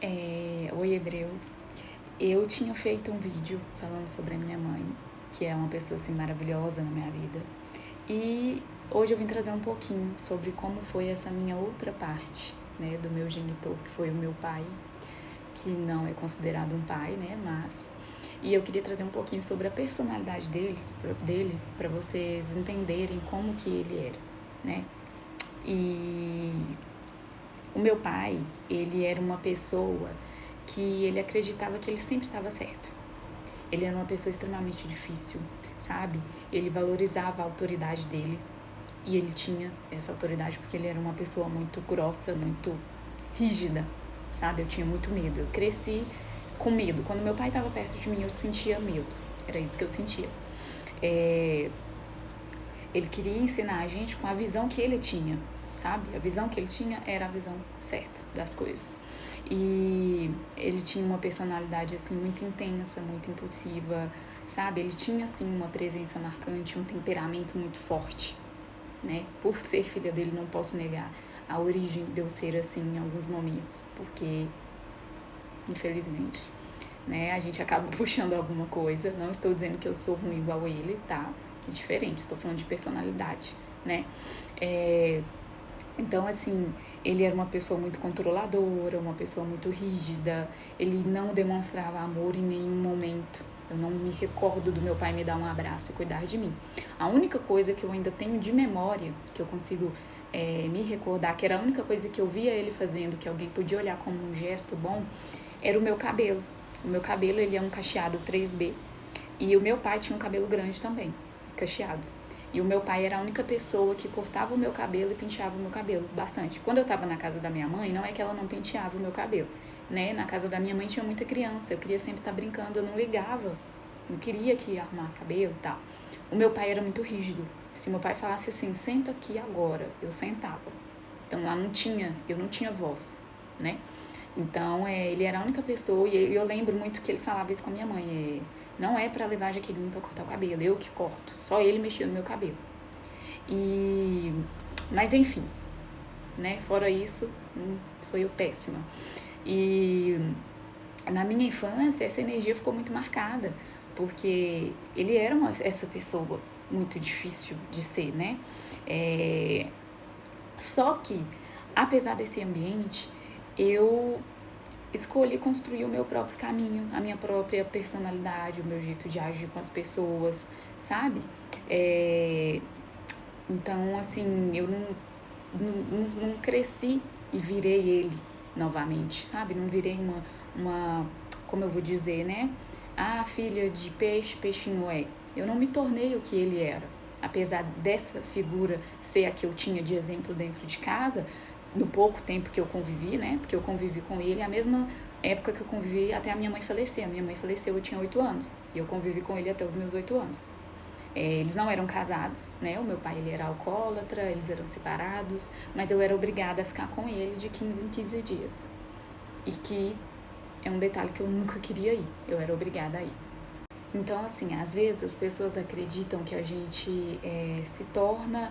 Oi, Hebreus. Eu tinha feito um vídeo falando sobre a minha mãe, que é uma pessoa assim maravilhosa na minha vida. E hoje eu vim trazer um pouquinho sobre como foi essa minha outra parte, né, do meu genitor, que foi o meu pai, que não é considerado um pai, né, mas... E eu queria trazer um pouquinho sobre a personalidade dele, para vocês entenderem como que ele era, né? E o meu pai, ele era uma pessoa que ele acreditava que ele sempre estava certo. Ele era uma pessoa extremamente difícil, sabe? Ele valorizava a autoridade dele e ele tinha essa autoridade porque ele era uma pessoa muito grossa, muito rígida, sabe? Eu tinha muito medo. Eu cresci com medo. Quando meu pai estava perto de mim, eu sentia medo. Era isso que eu sentia. Ele queria ensinar a gente com a visão que ele tinha, sabe? A visão que ele tinha era a visão certa das coisas. E ele tinha uma personalidade, assim, muito intensa, muito impulsiva, sabe? Ele tinha, assim, uma presença marcante, um temperamento muito forte, né? Por ser filha dele, não posso negar a origem de eu ser assim em alguns momentos, porque, infelizmente, né, a gente acaba puxando alguma coisa. Não estou dizendo que eu sou ruim igual ele, tá? É diferente, estou falando de personalidade, né? Então, assim, ele era uma pessoa muito controladora, uma pessoa muito rígida, ele não demonstrava amor em nenhum momento. Eu não me recordo do meu pai me dar um abraço e cuidar de mim. A única coisa que eu ainda tenho de memória, que eu consigo me recordar, que era a única coisa que eu via ele fazendo, que alguém podia olhar como um gesto bom, era o meu cabelo. O meu cabelo, ele é um cacheado 3B. E o meu pai tinha um cabelo grande também, cacheado. E o meu pai era a única pessoa que cortava o meu cabelo e penteava o meu cabelo bastante. Quando eu tava na casa da minha mãe, não é que ela não penteava o meu cabelo, né? Na casa da minha mãe tinha muita criança, eu queria sempre estar brincando, eu não ligava, não queria que ia arrumar cabelo e tal. O meu pai era muito rígido. Se meu pai falasse assim, senta aqui agora, eu sentava. Então lá eu não tinha voz, né? Então, ele era a única pessoa, e eu lembro muito que ele falava isso com a minha mãe, não é pra levar a Jaqueline pra cortar o cabelo, eu que corto, só ele mexia no meu cabelo. Mas enfim, né, fora isso, foi eu péssima. E na minha infância, essa energia ficou muito marcada, porque ele era essa pessoa muito difícil de ser, né? Só que, apesar desse ambiente, eu escolhi construir o meu próprio caminho, a minha própria personalidade, o meu jeito de agir com as pessoas, sabe? Então, assim, eu não cresci e virei ele novamente, sabe? Não virei como eu vou dizer, né? Ah, filha de peixe, peixinho é. Eu não me tornei o que ele era. Apesar dessa figura ser a que eu tinha de exemplo dentro de casa, no pouco tempo que eu convivi, né? Porque eu convivi com ele a mesma época que eu convivi até a minha mãe falecer. A minha mãe faleceu, eu tinha 8 anos. E eu convivi com ele até os meus 8 anos. Eles não eram casados, né? O meu pai, ele era alcoólatra, eles eram separados, mas eu era obrigada a ficar com ele de 15 em 15 dias. E que é um detalhe que eu nunca queria ir, eu era obrigada a ir. Então, assim, às vezes as pessoas acreditam que a gente se torna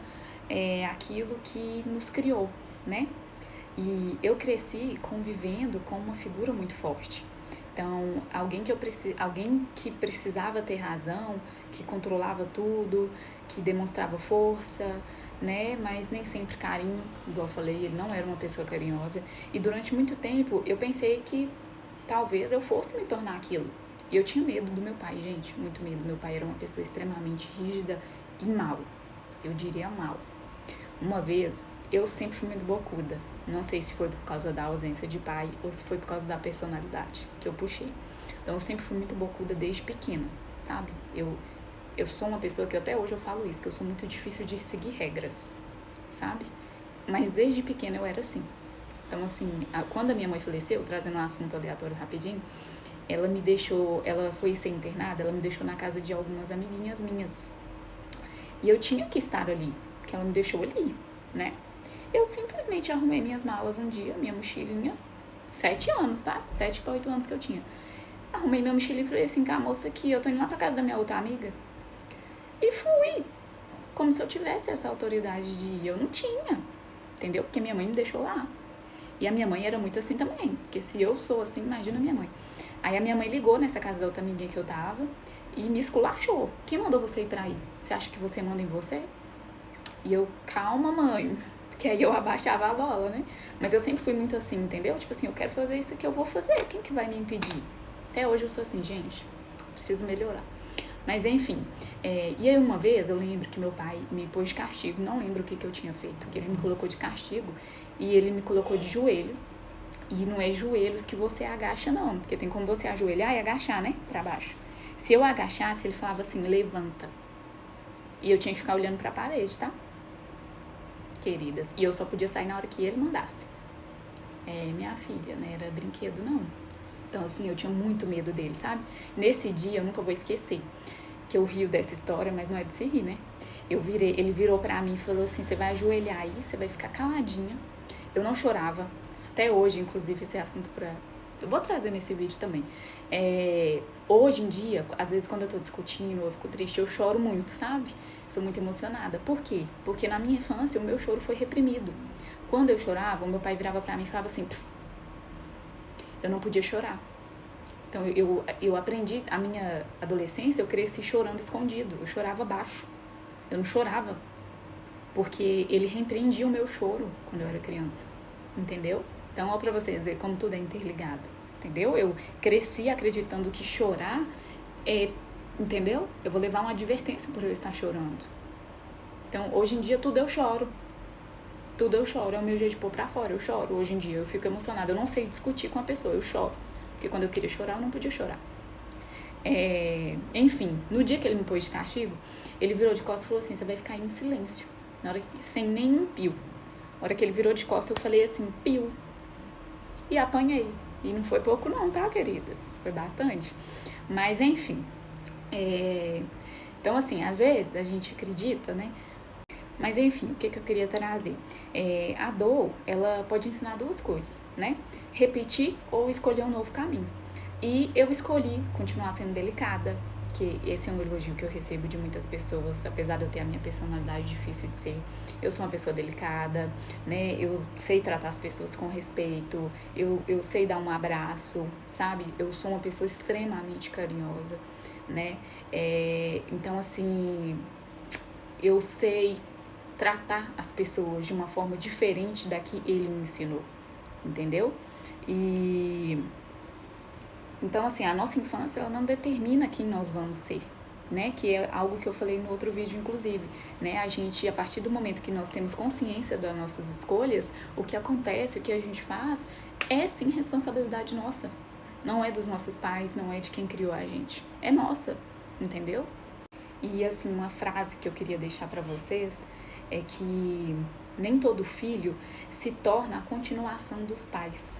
aquilo que nos criou, né? E eu cresci convivendo com uma figura muito forte. Então, alguém que precisava ter razão, que controlava tudo, que demonstrava força, né? Mas nem sempre carinho, igual eu falei, ele não era uma pessoa carinhosa. E durante muito tempo eu pensei que talvez eu fosse me tornar aquilo. E eu tinha medo do meu pai, gente, muito medo. Meu pai era uma pessoa extremamente rígida e mal. Eu diria mal. Uma vez, eu sempre fui muito bocuda. Não sei se foi por causa da ausência de pai ou se foi por causa da personalidade que eu puxei. Então, eu sempre fui muito bocuda desde pequena, sabe? Eu sou uma pessoa que até hoje eu falo isso, que eu sou muito difícil de seguir regras, sabe? Mas desde pequena eu era assim. Então, assim, quando a minha mãe faleceu, trazendo um assunto aleatório rapidinho, ela foi ser internada, ela me deixou na casa de algumas amiguinhas minhas. E eu tinha que estar ali, porque ela me deixou ali, né? Eu simplesmente arrumei minhas malas um dia, minha mochilinha, 7 anos, tá? 7 para 8 anos que eu tinha. Arrumei minha mochila e falei assim, com a moça aqui, eu tô indo lá pra casa da minha outra amiga. E fui, como se eu tivesse essa autoridade de ir. Eu não tinha, entendeu? Porque minha mãe me deixou lá. E a minha mãe era muito assim também, porque se eu sou assim, imagina a minha mãe. Aí a minha mãe ligou nessa casa da outra amiguinha que eu tava e me esculachou. Quem mandou você ir pra aí? Você acha que você manda em você? E eu, calma, mãe. Que aí eu abaixava a bola, né? Mas eu sempre fui muito assim, entendeu? Tipo assim, eu quero fazer isso aqui, eu vou fazer. Quem que vai me impedir? Até hoje eu sou assim, gente, preciso melhorar. Mas enfim, e aí uma vez eu lembro que meu pai me pôs de castigo, não lembro o que eu tinha feito, que ele me colocou de castigo e ele me colocou de joelhos. E não é joelhos que você agacha, não, porque tem como você ajoelhar e agachar, né, pra baixo. Se eu agachasse, ele falava assim, levanta. E eu tinha que ficar olhando pra parede, tá? Queridas. E eu só podia sair na hora que ele mandasse. Minha filha, né, era brinquedo, não. Então, assim, eu tinha muito medo dele, sabe? Nesse dia, eu nunca vou esquecer, que eu rio dessa história, mas não é de se rir, né? Ele virou pra mim e falou assim, você vai ajoelhar aí, você vai ficar caladinha. Eu não chorava. Até hoje, inclusive, esse é assunto pra... Eu vou trazer nesse vídeo também. Hoje em dia, às vezes quando eu tô discutindo, eu fico triste, eu choro muito, sabe? Sou muito emocionada. Por quê? Porque na minha infância, o meu choro foi reprimido. Quando eu chorava, o meu pai virava pra mim e falava assim, pss, eu não podia chorar. Então, eu aprendi, a minha adolescência, eu cresci chorando escondido. Eu chorava baixo. Eu não chorava. Porque ele repreendia o meu choro quando eu era criança. Entendeu? Então, ó pra vocês verem como tudo é interligado. Entendeu? Eu cresci acreditando que chorar é... Entendeu? Eu vou levar uma advertência por eu estar chorando. Então, hoje em dia, tudo eu choro. Tudo eu choro. É o meu jeito de pôr pra fora. Eu choro. Hoje em dia, eu fico emocionada. Eu não sei discutir com a pessoa. Eu choro. Porque quando eu queria chorar, eu não podia chorar. Enfim, no dia que ele me pôs de castigo, ele virou de costas e falou assim, você vai ficar aí em silêncio. Na hora que, sem nenhum pio. Na hora que ele virou de costas, eu falei assim, pio. E apanhei. E não foi pouco não, tá, queridas? Foi bastante. Mas, enfim. Então, assim, às vezes a gente acredita, né? Mas, enfim, o que eu queria trazer? A dor, ela pode ensinar duas coisas, né? Repetir ou escolher um novo caminho. E eu escolhi continuar sendo delicada, que esse é um elogio que eu recebo de muitas pessoas, apesar de eu ter a minha personalidade difícil de ser. Eu sou uma pessoa delicada, né? Eu sei tratar as pessoas com respeito, eu sei dar um abraço, sabe? Eu sou uma pessoa extremamente carinhosa, né? Então, assim, eu sei tratar as pessoas de uma forma diferente da que ele me ensinou, entendeu? Então, assim, a nossa infância, ela não determina quem nós vamos ser, né? Que é algo que eu falei no outro vídeo, inclusive, né? A gente, a partir do momento que nós temos consciência das nossas escolhas, o que acontece, o que a gente faz, é sim responsabilidade nossa. Não é dos nossos pais, não é de quem criou a gente. É nossa, entendeu? E, assim, uma frase que eu queria deixar pra vocês é que nem todo filho se torna a continuação dos pais.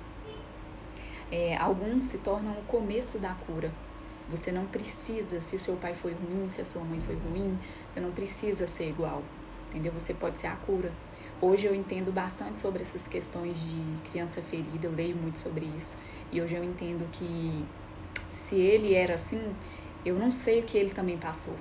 Alguns se tornam o começo da cura. Você não precisa, se seu pai foi ruim, se a sua mãe foi ruim, você não precisa ser igual, entendeu? Você pode ser a cura. Hoje eu entendo bastante sobre essas questões de criança ferida, eu leio muito sobre isso, e hoje eu entendo que se ele era assim, eu não sei o que ele também passou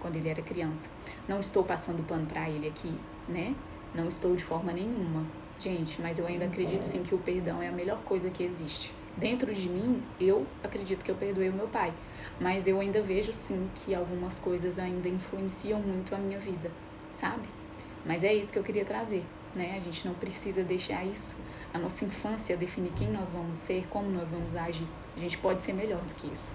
quando ele era criança. Não estou passando pano pra ele aqui, né? Não estou de forma nenhuma. Gente, mas eu ainda acredito sim que o perdão é a melhor coisa que existe. Dentro de mim, eu acredito que eu perdoei o meu pai, mas eu ainda vejo sim que algumas coisas ainda influenciam muito a minha vida, sabe? Mas é isso que eu queria trazer, né? A gente não precisa deixar isso, a nossa infância, definir quem nós vamos ser, como nós vamos agir. A gente pode ser melhor do que isso.